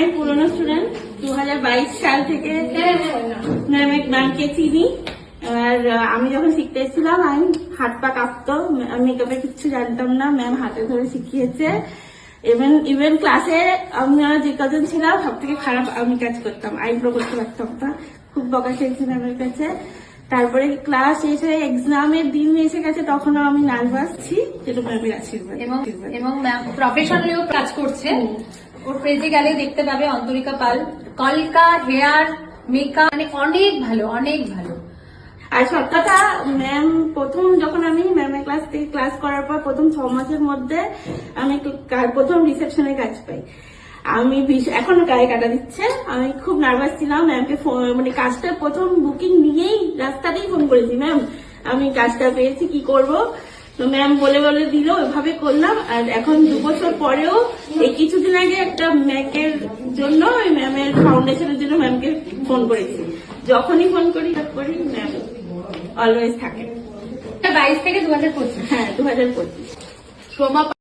অনেক পুরনো স্টুডেন্ট, 2022 সাল থেকে ম্যামকে চিনি। আর আমি যখন শিখতে এসেছিলাম আমি হাত পা কাঁপতো, মেকআপের কিছু জানতাম না, ম্যাম হাতে ধরে শিখিয়েছে। ইভেন ক্লাসে আমরা যে কজন ছিলাম সব থেকে খারাপ আমি কাজ করতাম, আইব্রো করতে পারতাম না, খুব বকা খেয়েছি ম্যামের কাছে। তারপরে ক্লাস এসে এক্সামের দিন এসে গেছে, তখনও আমি নার্ভাস ছি, যেটা ম্যামের আশীর্বাদ। এবং ম্যাম প্রফেশনালিও কাজ করছে। ওর পেজে গেলে দেখতে পাবে অন্তরিকা পাল, কলকা হেয়ার মেকআপ, মানে অনেক ভালো, অনেক ভালো। আর সব কথা, ম্যাম প্রথম যখন আমি ম্যামের ক্লাস থেকে ক্লাস করার পর প্রথম 6 মাসের মধ্যে আমি প্রথম রিসেপশনে কাজ পাই। আমি এখনো গায়ে কাটা দিচ্ছে, আমি খুব নার্ভাস ছিলাম। ম্যামকে মানে কাজটা প্রথম বুকিং নিয়েই রাস্তাতেই ফোন করেছি, ম্যাম আমি কাজটা পেয়েছি, কি করব। তো ম্যাম বলে বলে দিল, ওইভাবে করলাম। আর এখন 2 বছর পরেও এই কিছুদিন আগে একটা ম্যাকের জন্য ওই ম্যামের ফাউন্ডেশনের জন্য ম্যামকে ফোন করেছি। যখনই ফোন করি ম্যাম অলওয়েজ থাকে। 22 থেকে 2025। হ্যাঁ, 2025।